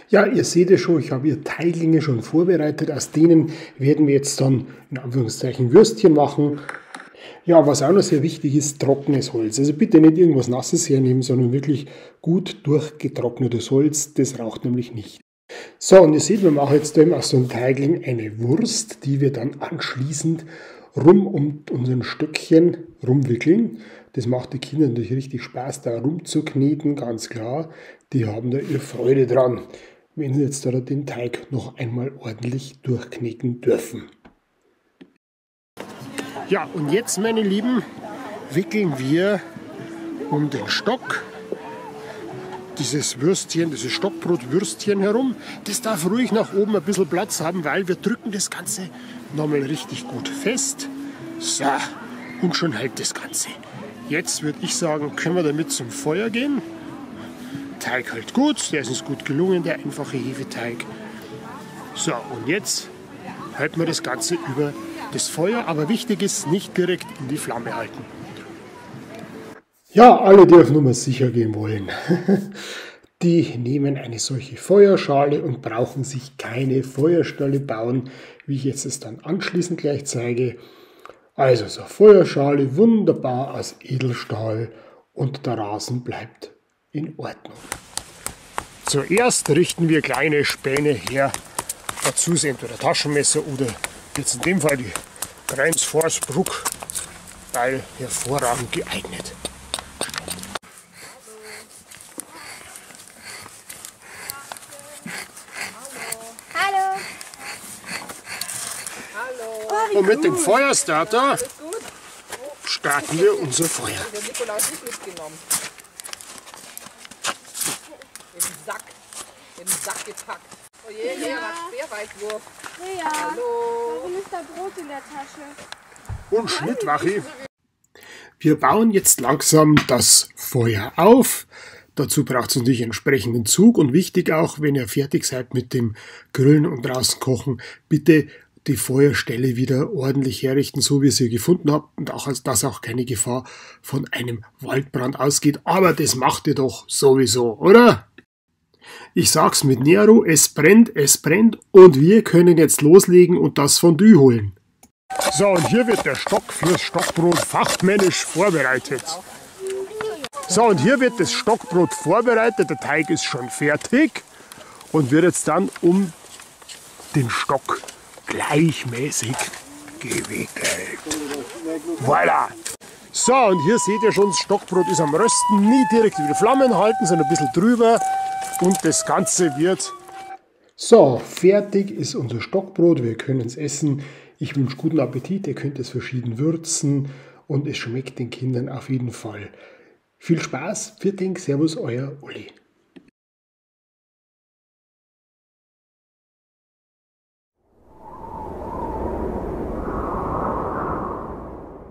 Ja, ihr seht es schon, ich habe hier Teiglinge schon vorbereitet. Aus denen werden wir jetzt dann in Anführungszeichen Würstchen machen. Ja, was auch noch sehr wichtig ist, trockenes Holz. Also bitte nicht irgendwas Nasses hernehmen, sondern wirklich gut durchgetrocknetes Holz. Das raucht nämlich nicht. So, und ihr seht, wir machen jetzt eben aus so einem Teigling eine Wurst, die wir dann anschließend rum um unseren Stöckchen rumwickeln. Das macht die Kinder natürlich richtig Spaß, da rumzukneten, ganz klar. Die haben da ihre Freude dran, wenn sie jetzt da den Teig noch einmal ordentlich durchkneten dürfen. Ja, und jetzt, meine Lieben, wickeln wir um den Stock dieses Würstchen, dieses Stockbrotwürstchen herum. Das darf ruhig nach oben ein bisschen Platz haben, weil wir drücken das Ganze nochmal richtig gut fest. So, und schon hält das Ganze. Jetzt würde ich sagen, können wir damit zum Feuer gehen. Teig hält gut, der ist uns gut gelungen, der einfache Hefeteig. So, und jetzt halten wir das Ganze über das Feuer, aber wichtig ist, nicht direkt in die Flamme halten. Ja, alle dürfen nur sicher gehen wollen. Die nehmen eine solche Feuerschale und brauchen sich keine Feuerstelle bauen, wie ich jetzt es dann anschließend gleich zeige. Also so eine Feuerschale, wunderbar aus Edelstahl und der Rasen bleibt in Ordnung. Zuerst richten wir kleine Späne her. Dazu ist entweder Taschenmesser oder jetzt in dem Fall die Greins Forsbruck, weil hervorragend geeignet. Hallo. Hallo. Und mit dem Feuerstarter starten wir unser Feuer. Der Nikolaus ist mitgenommen. Im Sack gepackt. Oh je, hier hat Speerweitwurf. Ja. Hallo. Warum ist da Brot in der Tasche? Und Schnittwache. Wir bauen jetzt langsam das Feuer auf. Dazu braucht es natürlich entsprechenden Zug und wichtig auch, wenn ihr fertig seid mit dem Grillen und draußen kochen, bitte die Feuerstelle wieder ordentlich herrichten, so wie ihr sie gefunden habt und auch, dass auch keine Gefahr von einem Waldbrand ausgeht. Aber das macht ihr doch sowieso, oder? Ich sag's mit Nero, es brennt und wir können jetzt loslegen und das Fondue holen. So, und hier wird der Stock fürs Stockbrot fachmännisch vorbereitet. So, und hier wird das Stockbrot vorbereitet, der Teig ist schon fertig und wird jetzt dann um den Stock gleichmäßig gewickelt. Voilà! So, und hier seht ihr schon, das Stockbrot ist am Rösten, nie direkt über die Flammen halten, sondern ein bisschen drüber und das Ganze wird... So, fertig ist unser Stockbrot, wir können es essen. Ich wünsche guten Appetit, ihr könnt es verschieden würzen und es schmeckt den Kindern auf jeden Fall. Viel Spaß, vielen Dank, Servus, euer Uli.